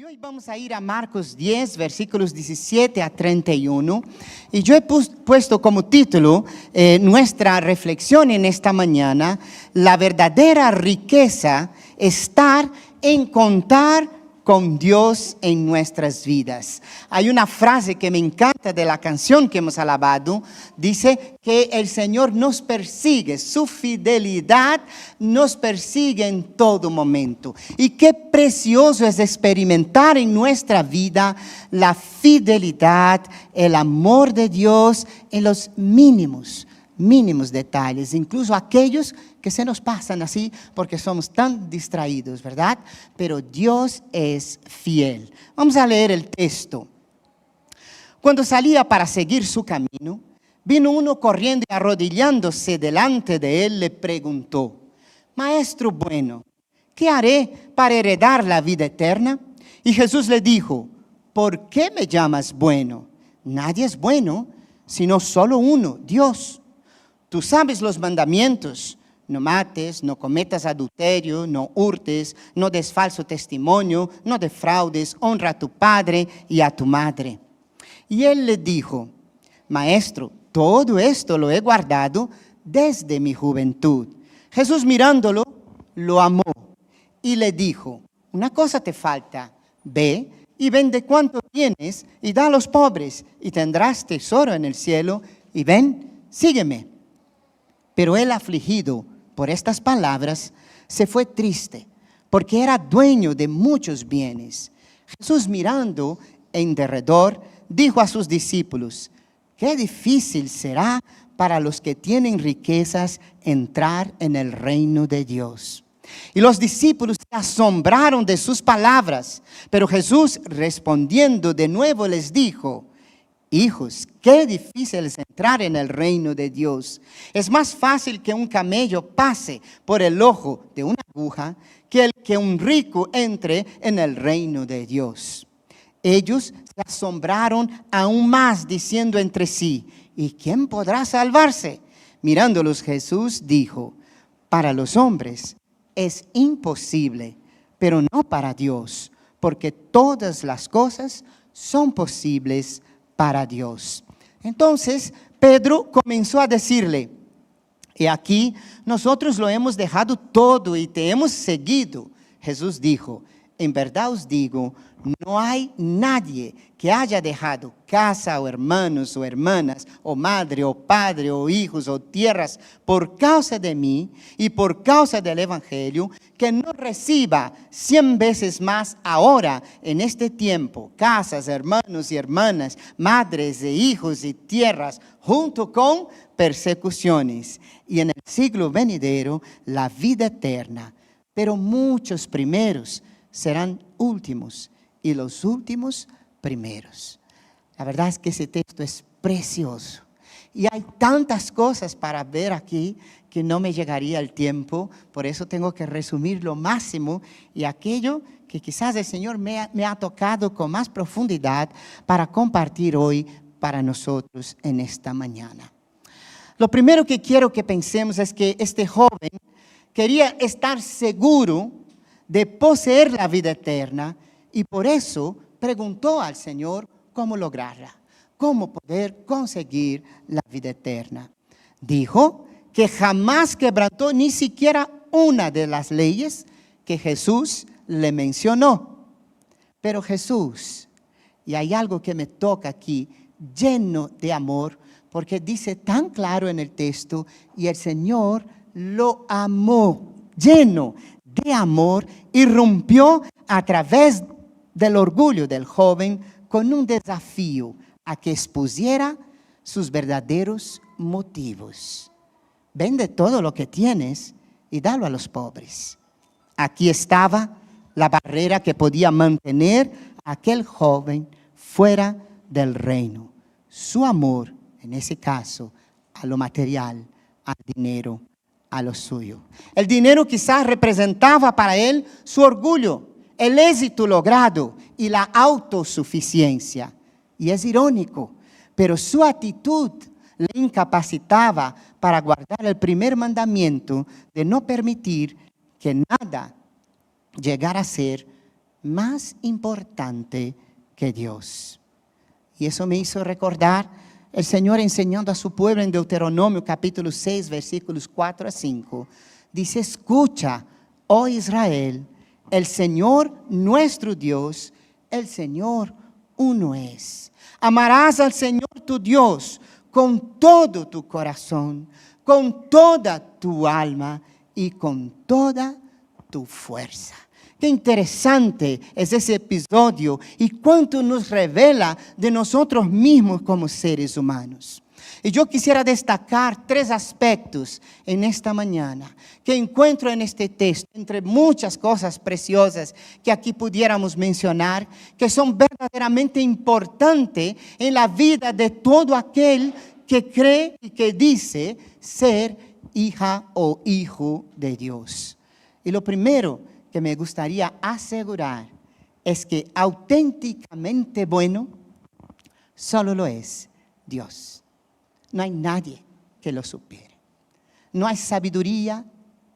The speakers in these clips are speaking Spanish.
hoy vamos a ir a Marcos 10, versículos 17 a 31. Y yo he puesto como título nuestra reflexión en esta mañana: la verdadera riqueza, estar en contar con Dios en nuestras vidas. Hay una frase que me encanta de la canción que hemos alabado. Dice que el Señor nos persigue, su fidelidad nos persigue en todo momento. Y qué precioso es experimentar en nuestra vida la fidelidad, el amor de Dios en los mínimos detalles, incluso aquellos que se nos pasan así porque somos tan distraídos, ¿verdad? Pero Dios es fiel. Vamos a leer el texto. Cuando salía para seguir su camino, vino uno corriendo y arrodillándose delante de él, le preguntó: Maestro bueno, ¿qué haré para heredar la vida eterna? Y Jesús le dijo: ¿por qué me llamas bueno? Nadie es bueno, sino solo uno, Dios. Tú sabes los mandamientos: no mates, no cometas adulterio, no hurtes, no des falso testimonio, no defraudes, honra a tu padre y a tu madre. Y él le dijo: Maestro, todo esto lo he guardado desde mi juventud. Jesús, mirándolo, lo amó y le dijo: una cosa te falta, ve y vende cuanto tienes y da a los pobres, y tendrás tesoro en el cielo, y ven, sígueme. Pero él, afligido por estas palabras, se fue triste, porque era dueño de muchos bienes. Jesús, mirando en derredor, dijo a sus discípulos: qué difícil será para los que tienen riquezas entrar en el reino de Dios. Y los discípulos se asombraron de sus palabras, pero Jesús, respondiendo de nuevo, les dijo: hijos, qué difícil es entrar en el reino de Dios. Es más fácil que un camello pase por el ojo de una aguja que un rico entre en el reino de Dios. Ellos se asombraron aún más, diciendo entre sí: ¿y quién podrá salvarse? Mirándolos, Jesús dijo: para los hombres es imposible, pero no para Dios, porque todas las cosas son posibles para Dios. Entonces Pedro comenzó a decirle: y aquí nosotros lo hemos dejado todo y te hemos seguido. Jesús dijo: en verdad os digo, no hay nadie que haya dejado casa o hermanos o hermanas o madre o padre o hijos o tierras por causa de mí y por causa del evangelio, que no reciba 100 veces más ahora en este tiempo casas, hermanos y hermanas, madres e hijos y tierras, junto con persecuciones, y en el siglo venidero la vida eterna. Pero muchos primeros serán últimos y los últimos primeros. La verdad es que ese texto es precioso y hay tantas cosas para ver aquí que no me llegaría el tiempo. Por eso tengo que resumir lo máximo y aquello que quizás el Señor me ha tocado con más profundidad para compartir hoy para nosotros en esta mañana. Lo primero que quiero que pensemos es que este joven quería estar seguro de poseer la vida eterna, y por eso preguntó al Señor cómo lograrla, cómo poder conseguir la vida eterna. Dijo que jamás quebrantó ni siquiera una de las leyes que Jesús le mencionó. Pero Jesús, y hay algo que me toca aquí, lleno de amor, porque dice tan claro en el texto, y el Señor lo amó, lleno de amor, irrumpió a través del orgullo del joven con un desafío a que expusiera sus verdaderos motivos. Vende todo lo que tienes y dalo a los pobres. Aquí estaba la barrera que podía mantener a aquel joven fuera del reino. Su amor, en ese caso, a lo material, al dinero, a lo suyo. El dinero quizás representaba para él su orgullo, el éxito logrado y la autosuficiencia. Y es irónico, pero su actitud le incapacitaba para guardar el primer mandamiento de no permitir que nada llegara a ser más importante que Dios. Y eso me hizo recordar el Señor enseñando a su pueblo en Deuteronomio capítulo 6, versículos 4 a 5. Dice, escucha, oh Israel, el Señor nuestro Dios, el Señor uno es. Amarás al Señor tu Dios con todo tu corazón, con toda tu alma y con toda tu fuerza. Qué interesante es ese episodio y cuánto nos revela de nosotros mismos como seres humanos. Y yo quisiera destacar 3 aspectos en esta mañana que encuentro en este texto, entre muchas cosas preciosas que aquí pudiéramos mencionar, que son verdaderamente importantes en la vida de todo aquel que cree y que dice ser hija o hijo de Dios. Y lo primero que me gustaría asegurar es que auténticamente bueno solo lo es Dios. No hay nadie que lo supere. No hay sabiduría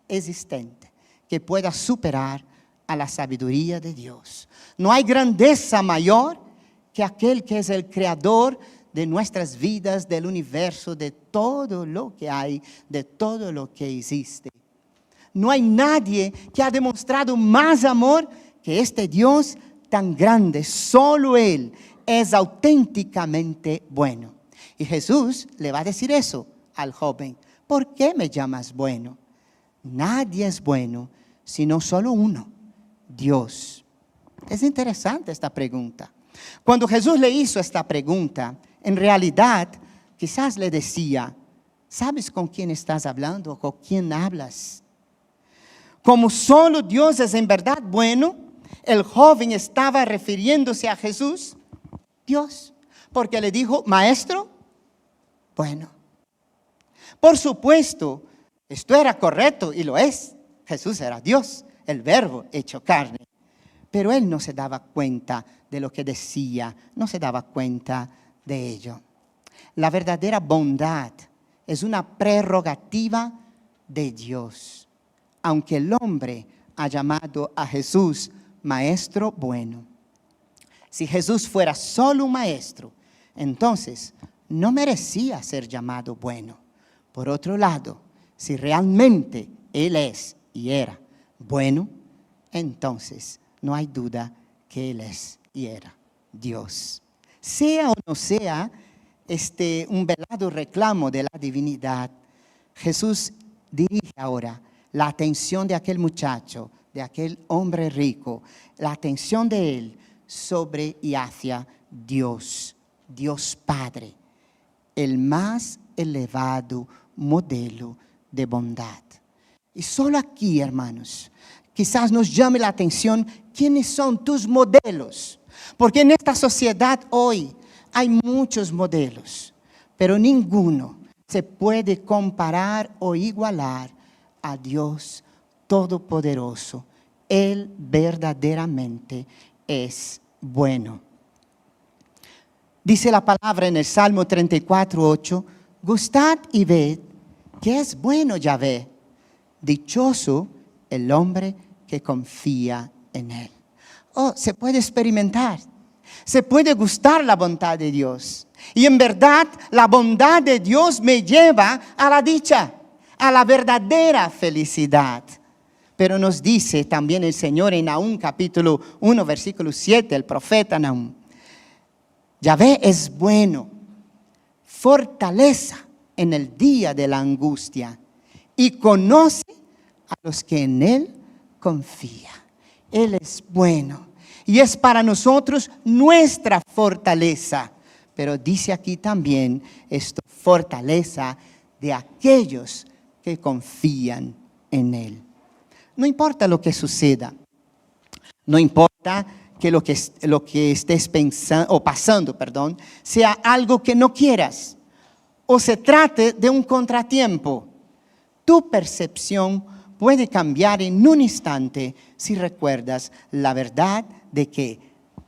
existente que pueda superar a la sabiduría de Dios. No hay grandeza mayor que aquel que es el creador de nuestras vidas, del universo, de todo lo que hay, de todo lo que existe. No hay nadie que ha demostrado más amor que este Dios tan grande. Solo Él es auténticamente bueno. Y Jesús le va a decir eso al joven. ¿Por qué me llamas bueno? Nadie es bueno, sino solo uno, Dios. Es interesante esta pregunta. Cuando Jesús le hizo esta pregunta, en realidad quizás le decía, ¿sabes con quién estás hablando o con quién hablas? Como solo Dios es en verdad bueno, el joven estaba refiriéndose a Jesús, Dios, porque le dijo, maestro, bueno. Por supuesto, esto era correcto y lo es. Jesús era Dios, el verbo hecho carne. Pero él no se daba cuenta de lo que decía, no se daba cuenta de ello. La verdadera bondad es una prerrogativa de Dios. Aunque el hombre ha llamado a Jesús maestro bueno. Si Jesús fuera solo un maestro, entonces no merecía ser llamado bueno. Por otro lado, si realmente Él es y era bueno, entonces no hay duda que Él es y era Dios. Sea o no sea un velado reclamo de la divinidad, Jesús dirige ahora la atención de aquel muchacho, de aquel hombre rico, la atención de él sobre y hacia Dios, Dios Padre, el más elevado modelo de bondad. Y solo aquí, hermanos, quizás nos llame la atención quiénes son tus modelos, porque en esta sociedad hoy hay muchos modelos, pero ninguno se puede comparar o igualar a Dios Todopoderoso. Él verdaderamente es bueno. Dice la palabra en el Salmo 34:8, gustad y ved que es bueno Yahvé, dichoso el hombre que confía en Él. Oh, se puede experimentar, se puede gustar la bondad de Dios. Y en verdad, la bondad de Dios me lleva a la dicha, a la verdadera felicidad. Pero nos dice también el Señor en Nahum capítulo 1, versículo 7, el profeta Nahum. Yahvé es bueno, fortaleza en el día de la angustia y conoce a los que en Él confían. Él es bueno y es para nosotros nuestra fortaleza. Pero dice aquí también esto, fortaleza de aquellos que confían en Él. No importa lo que suceda, no importa que lo que estés pensando o pasando, sea algo que no quieras o se trate de un contratiempo. Tu percepción puede cambiar en un instante si recuerdas la verdad de que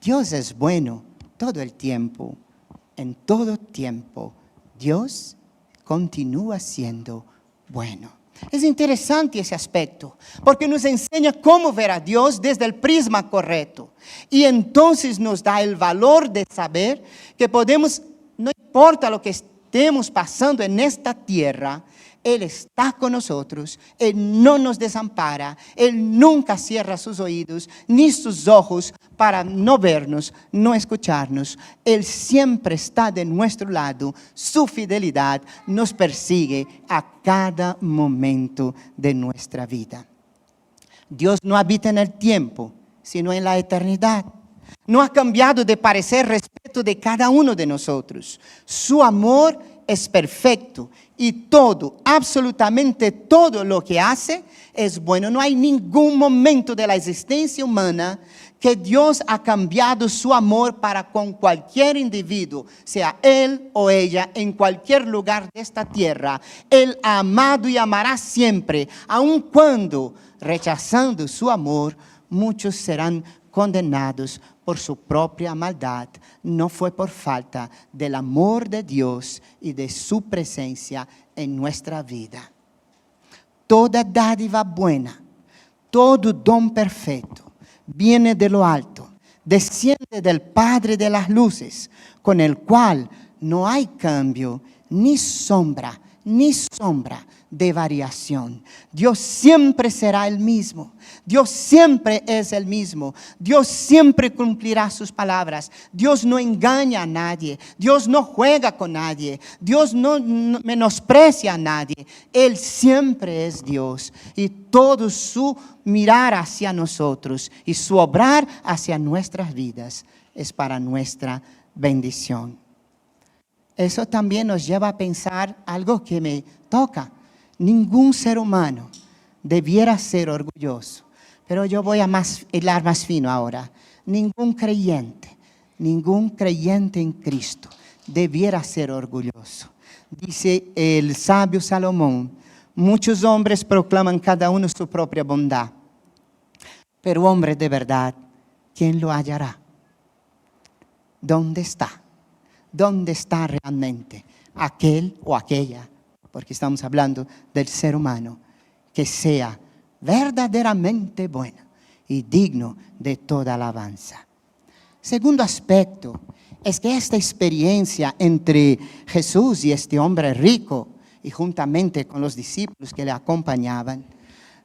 Dios es bueno todo el tiempo. En todo tiempo, Dios continúa siendo bueno. Es interesante ese aspecto, porque nos enseña cómo ver a Dios desde el prisma correcto. Y entonces nos da el valor de saber que podemos, no importa lo que estemos pasando en esta tierra, Él está con nosotros, Él no nos desampara, Él nunca cierra sus oídos ni sus ojos para no vernos, no escucharnos. Él siempre está de nuestro lado, su fidelidad nos persigue a cada momento de nuestra vida. Dios no habita en el tiempo, sino en la eternidad. No ha cambiado de parecer respecto de cada uno de nosotros. Su amor es perfecto y todo, absolutamente todo lo que hace es bueno. No hay ningún momento de la existencia humana que Dios ha cambiado su amor para con cualquier individuo, sea él o ella, en cualquier lugar de esta tierra. Él ha amado y amará siempre, aun cuando, rechazando su amor, muchos serán condenados por su propia maldad. No fue por falta del amor de Dios y de su presencia en nuestra vida. Toda dádiva buena, todo don perfecto, viene de lo alto, desciende del Padre de las luces, con el cual no hay cambio, ni sombra de variación. Dios siempre será el mismo. Dios siempre es el mismo. Dios siempre cumplirá sus palabras. Dios no engaña a nadie. Dios no juega con nadie. Dios no menosprecia a nadie. Él siempre es Dios. Y todo su mirar hacia nosotros y su obrar hacia nuestras vidas es para nuestra bendición. Eso también nos lleva a pensar algo que me toca. Ningún ser humano debiera ser orgulloso. Pero yo voy a hilar más fino ahora. Ningún creyente en Cristo debiera ser orgulloso. Dice el sabio Salomón, muchos hombres proclaman cada uno su propia bondad. Pero hombre de verdad, ¿quién lo hallará? ¿Dónde está? ¿Dónde está realmente aquel o aquella? Porque estamos hablando del ser humano, que sea verdaderamente bueno y digno de toda alabanza. Segundo aspecto es que esta experiencia entre Jesús y este hombre rico, y juntamente con los discípulos que le acompañaban,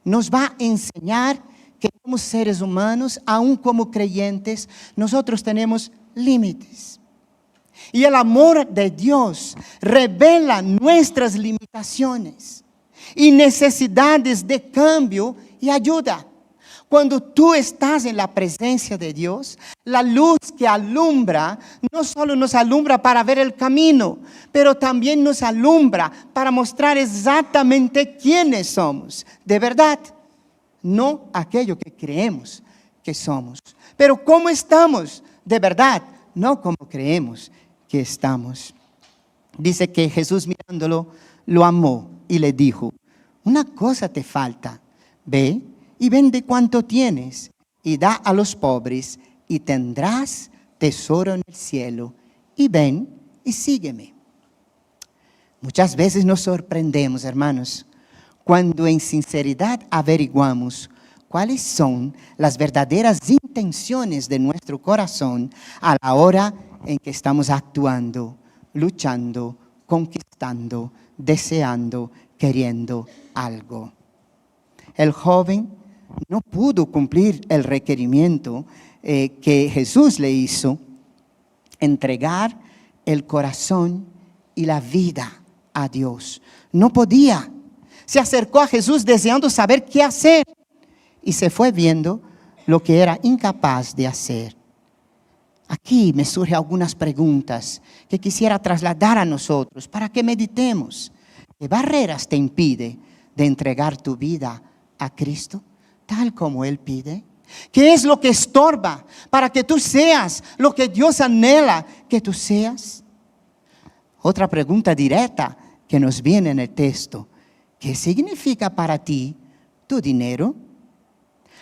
nos va a enseñar que como seres humanos, aun como creyentes, nosotros tenemos límites. Y el amor de Dios revela nuestras limitaciones y necesidades de cambio y ayuda. Cuando tú estás en la presencia de Dios, la luz que alumbra, no solo nos alumbra para ver el camino, pero también nos alumbra para mostrar exactamente quiénes somos, de verdad, no aquello que creemos que somos. Pero ¿cómo estamos? De verdad, no como creemos que estamos. Dice que Jesús mirándolo, lo amó y le dijo, una cosa te falta, ve y vende cuanto tienes y da a los pobres y tendrás tesoro en el cielo y ven y sígueme. Muchas veces nos sorprendemos, hermanos, cuando en sinceridad averiguamos cuáles son las verdaderas intenciones de nuestro corazón a la hora en que estamos actuando, luchando, conquistando, deseando, queriendo algo. El joven no pudo cumplir el requerimiento que Jesús le hizo, entregar el corazón y la vida a Dios. No podía. Se acercó a Jesús deseando saber qué hacer y se fue viendo lo que era incapaz de hacer. Aquí me surgen algunas preguntas que quisiera trasladar a nosotros para que meditemos. ¿Qué barreras te impide de entregar tu vida a Cristo tal como Él pide? ¿Qué es lo que estorba para que tú seas lo que Dios anhela que tú seas? Otra pregunta directa que nos viene en el texto. ¿Qué significa para ti tu dinero?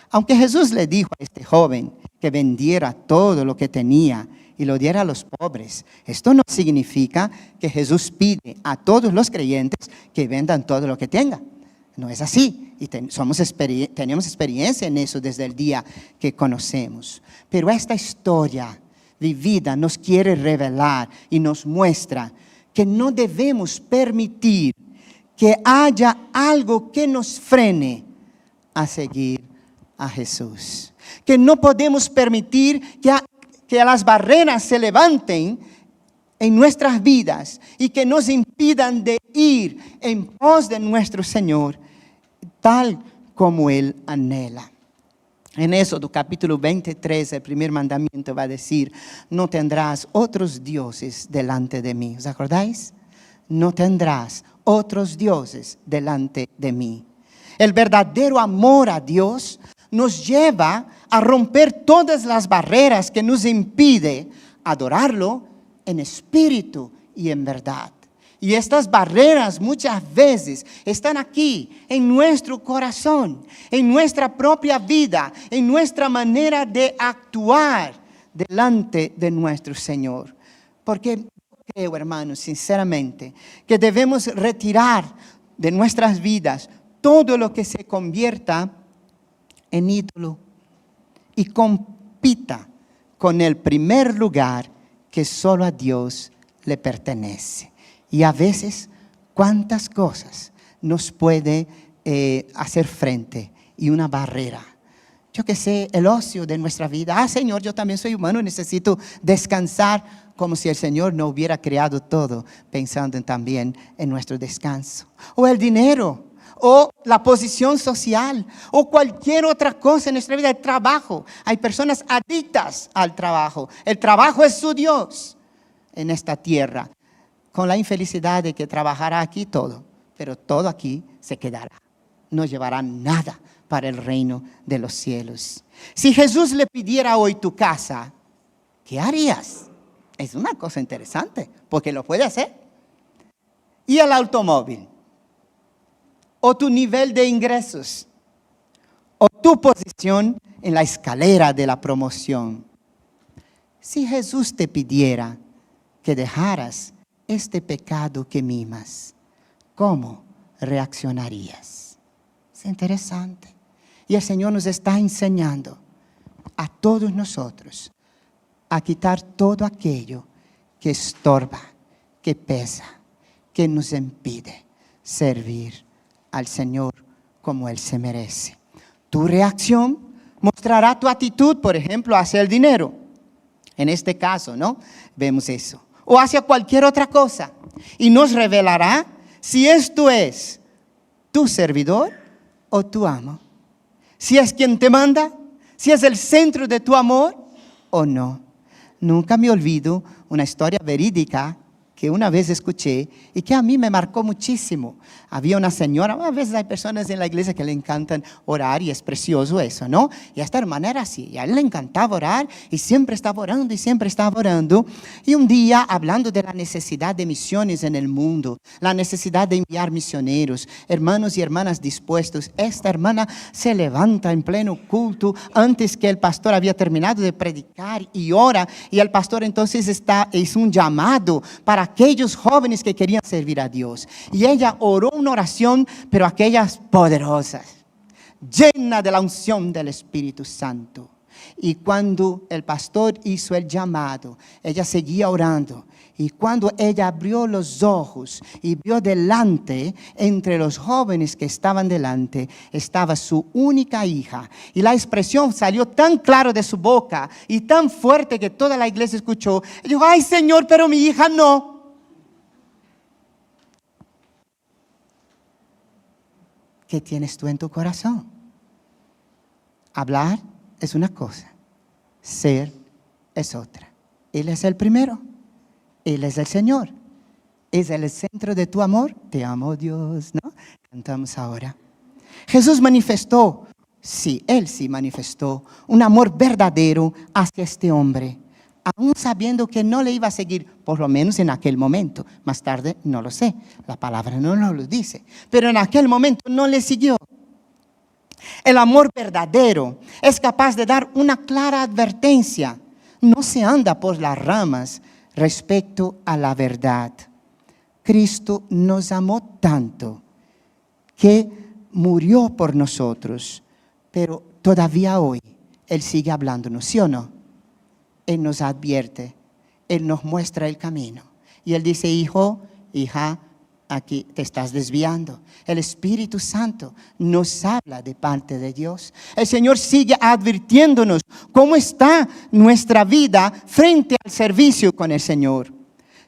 Aunque Jesús le dijo a este joven que vendiera todo lo que tenía y lo diera a los pobres. Esto no significa que Jesús pide a todos los creyentes que vendan todo lo que tengan. No es así. Y tenemos experiencia en eso desde el día que conocemos. Pero esta historia vivida nos quiere revelar y nos muestra que no debemos permitir que haya algo que nos frene a seguir a Jesús. Que no podemos permitir que las barreras se levanten en nuestras vidas y que nos impidan de ir en pos de nuestro Señor, tal como Él anhela. En Éxodo capítulo 23, el primer mandamiento va a decir: no tendrás otros dioses delante de mí. ¿Os acordáis? No tendrás otros dioses delante de mí. El verdadero amor a Dios nos lleva a romper todas las barreras que nos impiden adorarlo en espíritu y en verdad. Y estas barreras muchas veces están aquí, en nuestro corazón, en nuestra propia vida, en nuestra manera de actuar delante de nuestro Señor. Porque creo, hermanos, sinceramente, que debemos retirar de nuestras vidas todo lo que se convierta en ídolo y compita con el primer lugar que solo a Dios le pertenece. Y a veces, ¿cuántas cosas nos puede hacer frente y una barrera? Yo que sé, el ocio de nuestra vida. Señor, yo también soy humano, necesito descansar, como si el Señor no hubiera creado todo, pensando también en nuestro descanso. O el dinero, o la posición social, o cualquier otra cosa en nuestra vida, el trabajo. Hay personas adictas al trabajo. El trabajo es su Dios en esta tierra, con la infelicidad de que trabajará aquí todo, pero todo aquí se quedará. No llevará nada para el reino de los cielos. Si Jesús le pidiera hoy tu casa, ¿qué harías? Es una cosa interesante, porque lo puede hacer. ¿Y el automóvil? ¿O tu nivel de ingresos? ¿O tu posición en la escalera de la promoción? Si Jesús te pidiera que dejaras este pecado que mimas, ¿cómo reaccionarías? Es interesante. Y el Señor nos está enseñando a todos nosotros a quitar todo aquello que estorba, que pesa, que nos impide servir al Señor como Él se merece. Tu reacción mostrará tu actitud, por ejemplo, hacia el dinero. En este caso, ¿no? Vemos eso. O hacia cualquier otra cosa. Y nos revelará si esto es tu servidor o tu amo. Si es quien te manda, si es el centro de tu amor o no. Nunca me olvido una historia verídica que una vez escuché y que a mí me marcó muchísimo. Había una señora, a veces hay personas en la iglesia que le encantan orar y es precioso eso, ¿no? Y esta hermana era así, y a él le encantaba orar y siempre estaba orando y siempre estaba orando. Y un día, hablando de la necesidad de misiones en el mundo, la necesidad de enviar misioneros, hermanos y hermanas dispuestos, esta hermana se levanta en pleno culto antes que el pastor había terminado de predicar y ora, y el pastor entonces hizo un llamado para aquellos jóvenes que querían servir a Dios. Y ella oró una oración, pero aquellas poderosas, llena de la unción del Espíritu Santo. Y cuando el pastor hizo el llamado, ella seguía orando. Y cuando ella abrió los ojos y vio delante, entre los jóvenes que estaban delante, estaba su única hija. Y la expresión salió tan claro de su boca y tan fuerte que toda la iglesia escuchó. Y dijo: ay, Señor, pero mi hija no. ¿Qué tienes tú en tu corazón? Hablar es una cosa, ser es otra. Él es el primero, Él es el Señor. ¿Es el centro de tu amor? Te amo, Dios, ¿no? Cantamos ahora. Jesús manifestó, sí, Él sí manifestó un amor verdadero hacia este hombre, aún sabiendo que no le iba a seguir, por lo menos en aquel momento. Más tarde no lo sé, la palabra no nos lo dice, pero en aquel momento no le siguió. El amor verdadero es capaz de dar una clara advertencia No se anda por las ramas respecto a la verdad. Cristo nos amó tanto que murió por nosotros, pero todavía hoy Él sigue hablándonos, ¿sí o no? Él nos advierte, Él nos muestra el camino. Y Él dice, hijo, hija, aquí te estás desviando. El Espíritu Santo nos habla de parte de Dios. El Señor sigue advirtiéndonos cómo está nuestra vida frente al servicio con el Señor.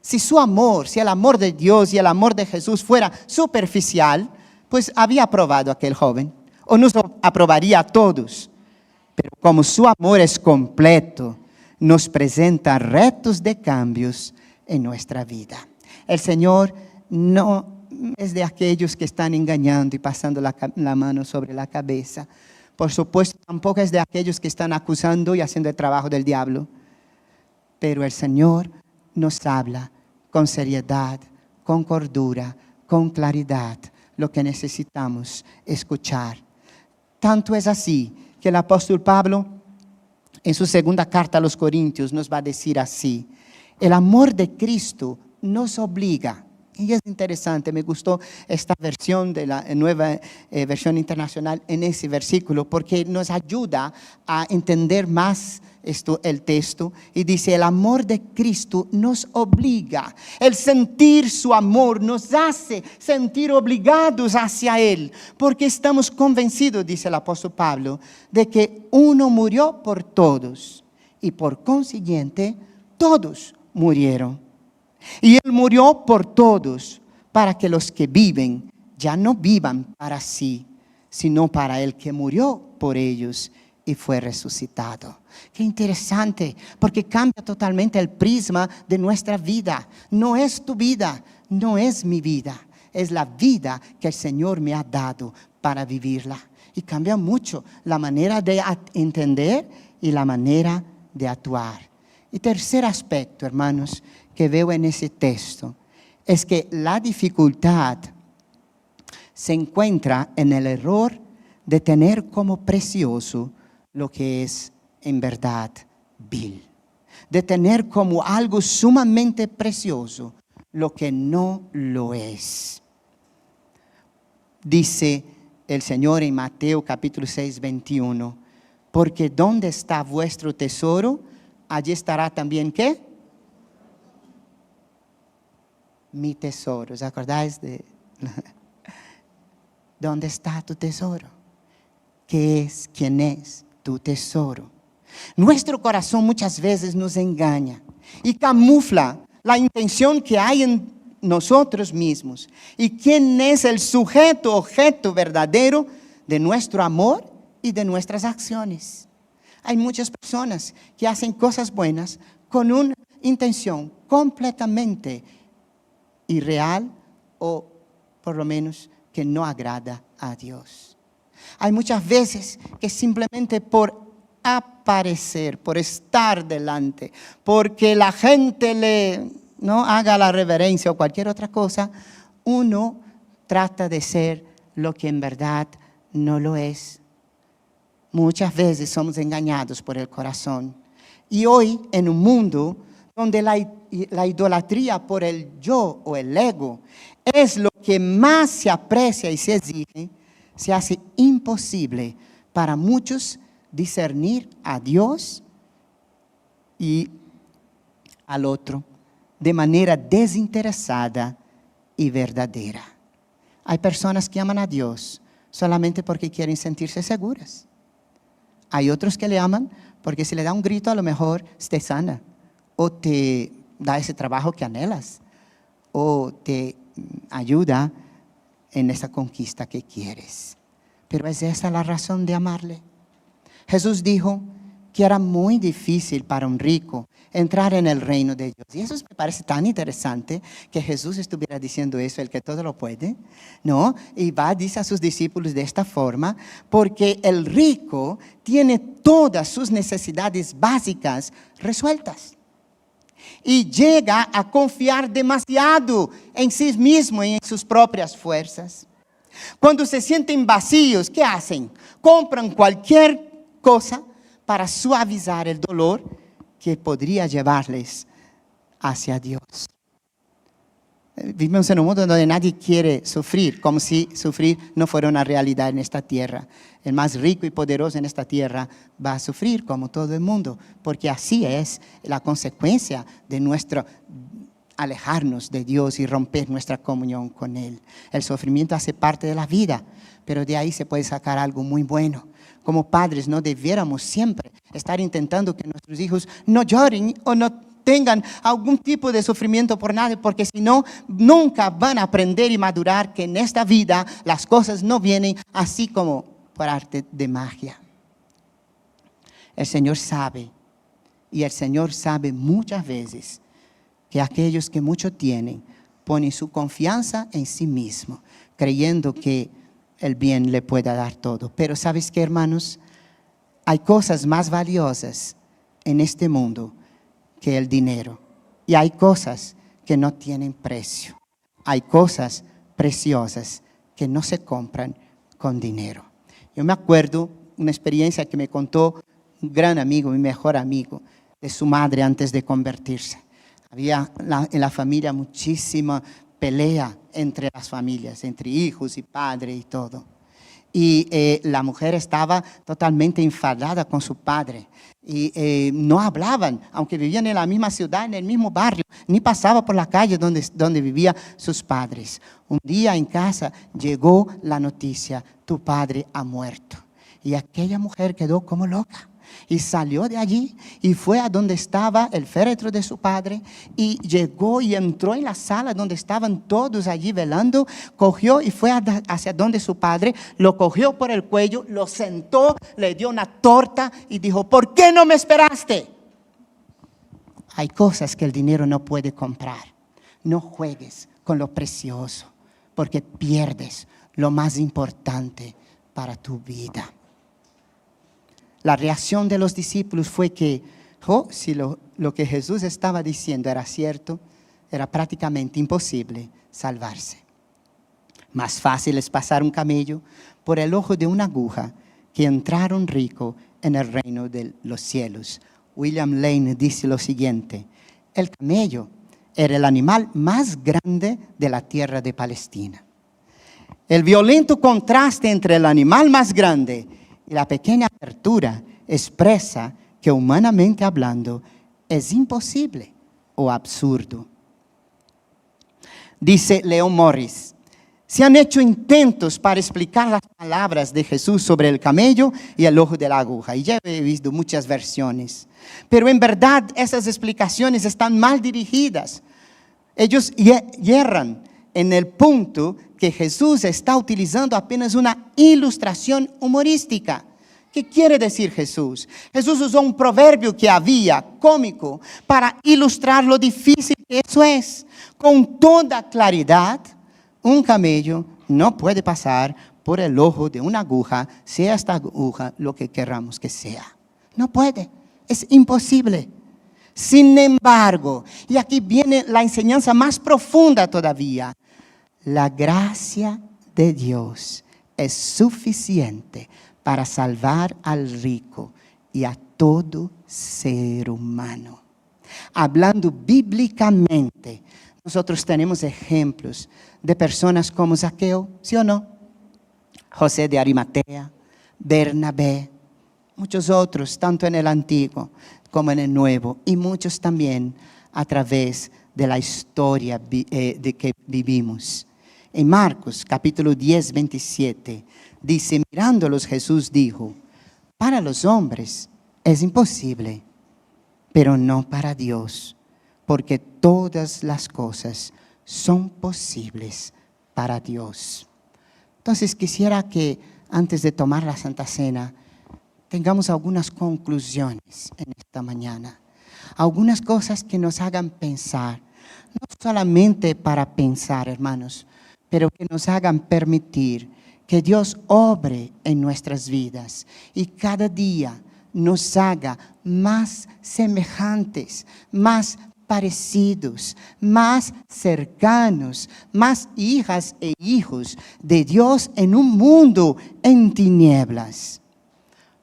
Si su amor, si el amor de Dios y el amor de Jesús fuera superficial, pues había aprobado a aquel joven, o nos aprobaría a todos. Pero como su amor es completo, nos presenta retos de cambios en nuestra vida. El Señor no es de aquellos que están engañando y pasando la mano sobre la cabeza. Por supuesto, tampoco es de aquellos que están acusando y haciendo el trabajo del diablo. Pero el Señor nos habla con seriedad, con cordura, con claridad, lo que necesitamos escuchar. Tanto es así que el apóstol Pablo, en su segunda carta a los Corintios, nos va a decir así: el amor de Cristo nos obliga. Y es interesante, me gustó esta versión de la nueva versión internacional en ese versículo, porque nos ayuda a entender más el texto. Y dice, el amor de Cristo nos obliga. El sentir su amor nos hace sentir obligados hacia Él, porque estamos convencidos, dice el apóstol Pablo, de que uno murió por todos y por consiguiente todos murieron. Y Él murió por todos, para que los que viven ya no vivan para sí, sino para el que murió por ellos y fue resucitado. Qué interesante, porque cambia totalmente el prisma de nuestra vida. No es tu vida, no es mi vida, es la vida que el Señor me ha dado para vivirla. Y cambia mucho la manera de entender y la manera de actuar. Y tercer aspecto, hermanos, que veo en ese texto, es que la dificultad se encuentra en el error de tener como precioso lo que es en verdad vil. De tener como algo sumamente precioso lo que no lo es. Dice el Señor en Mateo capítulo 6, 21, porque donde está vuestro tesoro, allí estará también, ¿qué? Mi tesoro. ¿Os acordáis de dónde está tu tesoro? ¿Qué es? ¿Quién es tu tesoro? Nuestro corazón muchas veces nos engaña y camufla la intención que hay en nosotros mismos. ¿Y quién es el sujeto, objeto verdadero de nuestro amor y de nuestras acciones? Hay muchas personas que hacen cosas buenas con una intención completamente irreal, o por lo menos que no agrada a Dios. Hay muchas veces que simplemente por aparecer, por estar delante, porque la gente no haga la reverencia o cualquier otra cosa, uno trata de ser lo que en verdad no lo es. Muchas veces somos engañados por el corazón. Y hoy, en un mundo donde la idolatría por el yo o el ego es lo que más se aprecia y se exige, se hace imposible para muchos discernir a Dios y al otro de manera desinteresada y verdadera. Hay personas que aman a Dios solamente porque quieren sentirse seguras. Hay otros que le aman porque si le da un grito a lo mejor te sana, o te da ese trabajo que anhelas, o te ayuda en esa conquista que quieres. Pero ¿es esa la razón de amarle? Jesús dijo que era muy difícil para un rico entrar en el reino de Dios. Y eso me parece tan interesante que Jesús estuviera diciendo eso, el que todo lo puede, ¿no? Y dice a sus discípulos de esta forma, porque el rico tiene todas sus necesidades básicas resueltas. Y llega a confiar demasiado en sí mismo y en sus propias fuerzas. Cuando se sienten vacíos, ¿qué hacen? Compran cualquier cosa para suavizar el dolor que podría llevarles hacia Dios. Vivimos en un mundo donde nadie quiere sufrir, como si sufrir no fuera una realidad en esta tierra. El más rico y poderoso en esta tierra va a sufrir como todo el mundo, porque así es la consecuencia de nuestro alejarnos de Dios y romper nuestra comunión con Él. El sufrimiento hace parte de la vida, pero de ahí se puede sacar algo muy bueno. Como padres no debiéramos siempre estar intentando que nuestros hijos no lloren o no tengan algún tipo de sufrimiento por nada, porque si no, nunca van a aprender y madurar que en esta vida las cosas no vienen así como por arte de magia. El Señor sabe, y el Señor sabe muchas veces que aquellos que mucho tienen ponen su confianza en sí mismo, creyendo que el bien le pueda dar todo. Pero ¿sabes qué, hermanos? Hay cosas más valiosas en este mundo que el dinero. Y hay cosas que no tienen precio. Hay cosas preciosas que no se compran con dinero. Yo me acuerdo una experiencia que me contó un gran amigo, mi mejor amigo, de su madre antes de convertirse. Había en la familia muchísima pelea entre las familias, entre hijos y padre y todo. Y la mujer estaba totalmente enfadada con su padre. Y no hablaban, aunque vivían en la misma ciudad, en el mismo barrio, ni pasaba por la calle donde vivían sus padres. Un día en casa llegó la noticia: tu padre ha muerto. Y aquella mujer quedó como loca. Y salió de allí y fue a donde estaba el féretro de su padre y llegó y entró en la sala donde estaban todos allí velando, cogió y fue hacia donde su padre, lo cogió por el cuello, lo sentó, le dio una torta y dijo: ¿por qué no me esperaste? Hay cosas que el dinero no puede comprar. No juegues con lo precioso, porque pierdes lo más importante para tu vida. La reacción de los discípulos fue que, si lo que Jesús estaba diciendo era cierto, era prácticamente imposible salvarse. Más fácil es pasar un camello por el ojo de una aguja que entrar un rico en el reino de los cielos. William Lane dice lo siguiente: el camello era el animal más grande de la tierra de Palestina. El violento contraste entre el animal más grande y la pequeña apertura expresa que, humanamente hablando, es imposible o absurdo. Dice Leon Morris: se han hecho intentos para explicar las palabras de Jesús sobre el camello y el ojo de la aguja, y ya he visto muchas versiones, pero en verdad esas explicaciones están mal dirigidas. Ellos yerran en el punto que Jesús está utilizando apenas una ilustración humorística. ¿Qué quiere decir Jesús? Jesús usó un proverbio que había, cómico, para ilustrar lo difícil que eso es. Con toda claridad, un camello no puede pasar por el ojo de una aguja, sea esta aguja lo que queramos que sea. No puede, es imposible. Sin embargo, y aquí viene la enseñanza más profunda todavía, la gracia de Dios es suficiente para salvar al rico y a todo ser humano. Hablando bíblicamente, nosotros tenemos ejemplos de personas como Zaqueo, ¿sí o no? José de Arimatea, Bernabé, muchos otros, tanto en el Antiguo como en el Nuevo, y muchos también a través de la historia de que vivimos. En Marcos capítulo 10, 27, dice: mirándolos Jesús dijo: para los hombres es imposible, pero no para Dios, porque todas las cosas son posibles para Dios. Entonces quisiera que antes de tomar la Santa Cena tengamos algunas conclusiones en esta mañana, algunas cosas que nos hagan pensar, no solamente para pensar, hermanos, pero que nos hagan permitir que Dios obre en nuestras vidas y cada día nos haga más semejantes, más parecidos, más cercanos, más hijas e hijos de Dios en un mundo en tinieblas.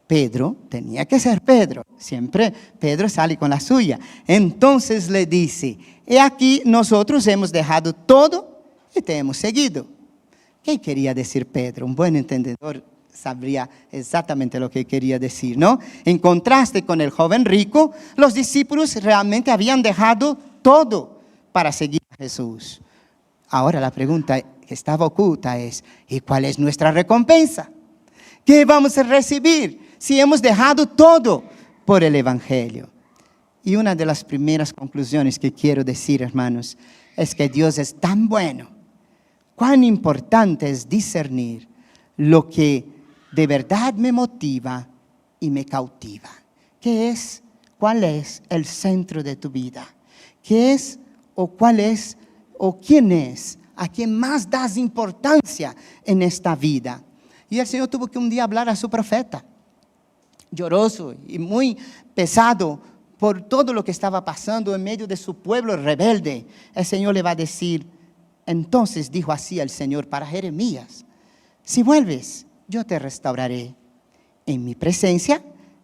Pedro tenía que ser Pedro. Siempre Pedro sale con la suya. Entonces le dice, he aquí nosotros hemos dejado todo y te hemos seguido. ¿Qué quería decir Pedro? Un buen entendedor sabría exactamente lo que quería decir, ¿no? En contraste con el joven rico, los discípulos realmente habían dejado todo para seguir a Jesús. Ahora la pregunta que estaba oculta es, ¿y cuál es nuestra recompensa? ¿Qué vamos a recibir si hemos dejado todo por el Evangelio? Y una de las primeras conclusiones que quiero decir, hermanos, es que Dios es tan bueno. Cuán importante es discernir lo que de verdad me motiva y me cautiva. ¿Qué es? ¿Cuál es el centro de tu vida? ¿Qué es o cuál es o quién es a quien más das importancia en esta vida? Y el Señor tuvo que un día hablar a su profeta, lloroso y muy pesado por todo lo que estaba pasando en medio de su pueblo rebelde. El Señor le va a decir, entonces dijo así el Señor para Jeremías, si vuelves, yo te restauraré. En mi presencia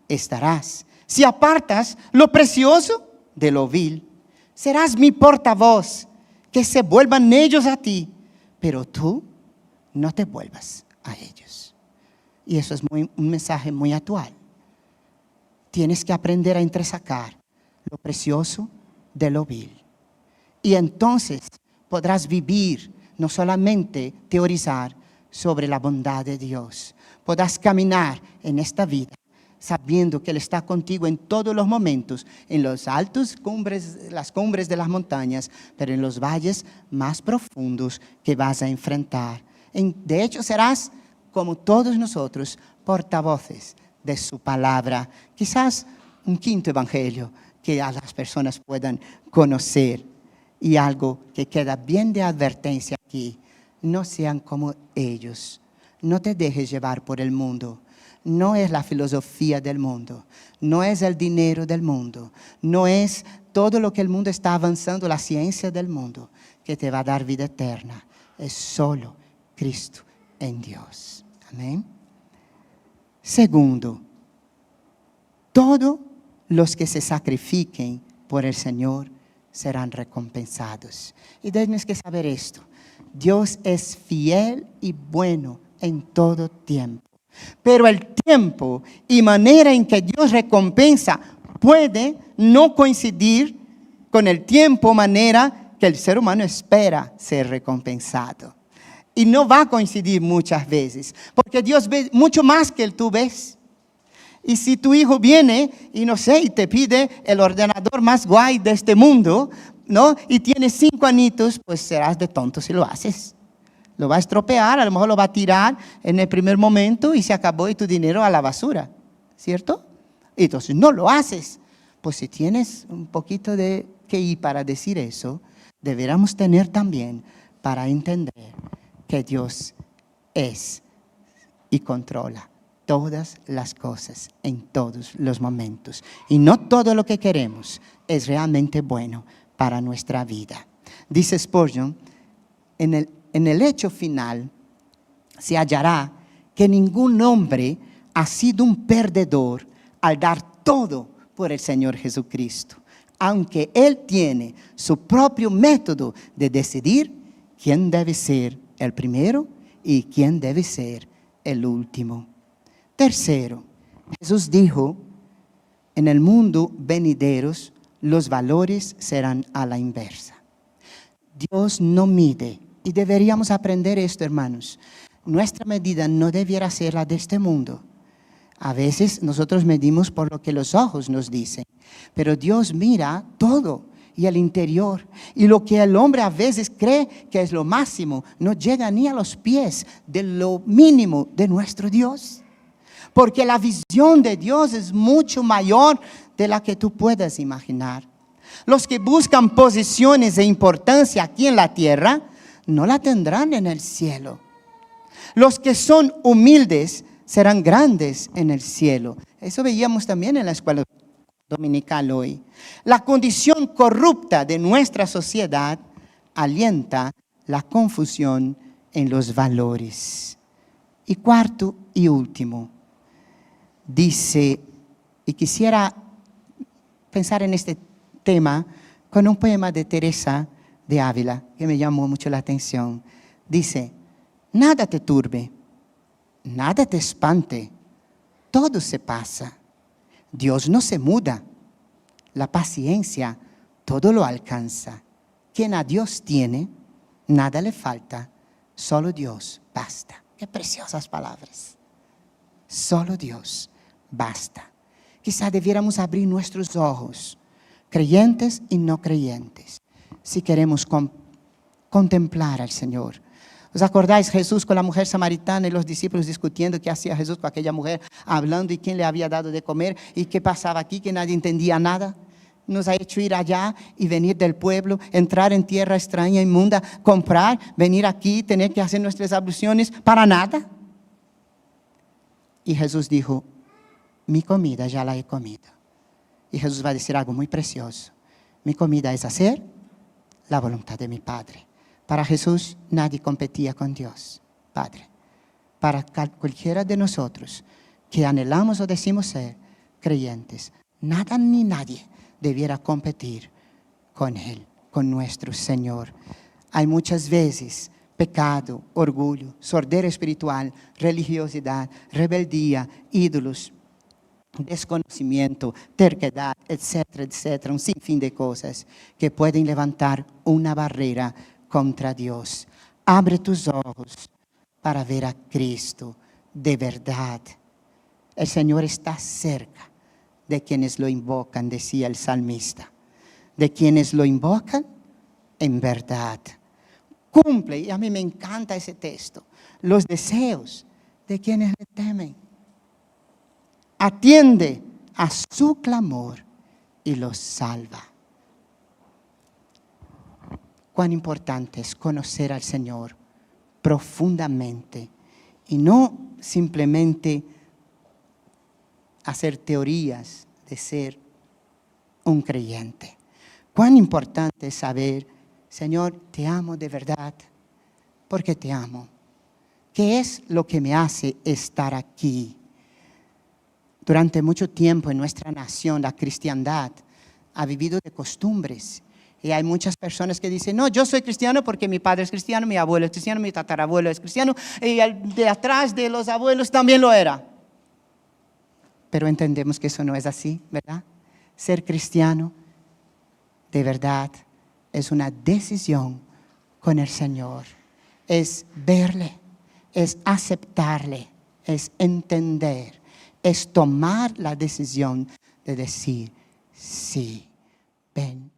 estarás. Si apartas lo precioso de lo vil, serás mi portavoz, que se vuelvan ellos a ti, pero tú no te vuelvas a ellos. Y eso es un mensaje muy actual. Tienes que aprender a entresacar lo precioso de lo vil. Y entonces podrás vivir, no solamente teorizar sobre la bondad de Dios. Podrás caminar en esta vida sabiendo que Él está contigo en todos los momentos, en los altos cumbres, las cumbres de las montañas, pero en los valles más profundos que vas a enfrentar. De hecho, serás, como todos nosotros, portavoces de su palabra. Quizás un quinto evangelio que a las personas puedan conocer. Y algo que queda bien de advertencia aquí, no sean como ellos. No te dejes llevar por el mundo. No es la filosofía del mundo. No es el dinero del mundo. No es todo lo que el mundo está avanzando, la ciencia del mundo, que te va a dar vida eterna. Es solo Cristo en Dios. Amén. Segundo, todos los que se sacrifiquen por el Señor serán recompensados. Y tienes que saber esto. Dios es fiel y bueno en todo tiempo. Pero el tiempo y manera en que Dios recompensa puede no coincidir con el tiempo, manera que el ser humano espera ser recompensado. Y no va a coincidir muchas veces, porque Dios ve mucho más que tú ves. Y si tu hijo viene y no sé, y te pide el ordenador más guay de este mundo, ¿no? Y tiene 5 añitos, pues serás de tonto si lo haces. Lo va a estropear, a lo mejor lo va a tirar en el primer momento y se acabó y tu dinero a la basura, ¿cierto? Y entonces no lo haces. Pues si tienes un poquito de QI para decir eso, deberíamos tener también para entender que Dios es y controla todas las cosas en todos los momentos. Y no todo lo que queremos es realmente bueno para nuestra vida. Dice Spurgeon, en el hecho final se hallará que ningún hombre ha sido un perdedor al dar todo por el Señor Jesucristo, aunque Él tiene su propio método de decidir quién debe ser el primero y quién debe ser el último. Tercero, Jesús dijo, en el mundo venideros los valores serán a la inversa. Dios no mide, y deberíamos aprender esto, hermanos. Nuestra medida no debiera ser la de este mundo. A veces nosotros medimos por lo que los ojos nos dicen, pero Dios mira todo y el interior. Y lo que el hombre a veces cree que es lo máximo, no llega ni a los pies de lo mínimo de nuestro Dios. Porque la visión de Dios es mucho mayor de la que tú puedas imaginar. Los que buscan posiciones de importancia aquí en la tierra, no la tendrán en el cielo. Los que son humildes serán grandes en el cielo. Eso veíamos también en la escuela dominical hoy. La condición corrupta de nuestra sociedad alienta la confusión en los valores. Y cuarto y último, dice, y quisiera pensar en este tema con un poema de Teresa de Ávila, que me llamó mucho la atención. Dice, nada te turbe, nada te espante, todo se pasa. Dios no se muda, la paciencia todo lo alcanza. Quien a Dios tiene, nada le falta, solo Dios basta. Qué preciosas palabras. Solo Dios basta. Quizá debiéramos abrir nuestros ojos, creyentes y no creyentes, si queremos contemplar al Señor. ¿Os acordáis Jesús con la mujer samaritana y los discípulos discutiendo qué hacía Jesús con aquella mujer, hablando y quién le había dado de comer y qué pasaba aquí, que nadie entendía nada? Nos ha hecho ir allá y venir del pueblo, entrar en tierra extraña, inmunda, comprar, venir aquí, tener que hacer nuestras abluciones para nada. Y Jesús dijo, mi comida ya la he comido. Y Jesús va a decir algo muy precioso. Mi comida es hacer la voluntad de mi Padre. Para Jesús nadie competía con Dios, Padre. Para cualquiera de nosotros que anhelamos o decimos ser creyentes, nada ni nadie debiera competir con Él, con nuestro Señor. Hay muchas veces pecado, orgullo, sordera espiritual, religiosidad, rebeldía, ídolos, desconocimiento, terquedad, etcétera, etcétera, un sinfín de cosas que pueden levantar una barrera contra Dios. Abre tus ojos para ver a Cristo de verdad. El Señor está cerca de quienes lo invocan, decía el salmista. De quienes lo invocan en verdad. Cumple, y a mí me encanta ese texto, los deseos de quienes le temen. Atiende a su clamor y los salva. Cuán importante es conocer al Señor profundamente y no simplemente hacer teorías de ser un creyente. Cuán importante es saber, Señor, te amo de verdad, porque te amo. ¿Qué es lo que me hace estar aquí? Durante mucho tiempo en nuestra nación, la cristiandad ha vivido de costumbres. Y hay muchas personas que dicen, no, yo soy cristiano porque mi padre es cristiano, mi abuelo es cristiano, mi tatarabuelo es cristiano, y el de atrás de los abuelos también lo era. Pero entendemos que eso no es así, ¿verdad? Ser cristiano, de verdad, es una decisión con el Señor. Es verle, es aceptarle, es entender, es tomar la decisión de decir, sí, ven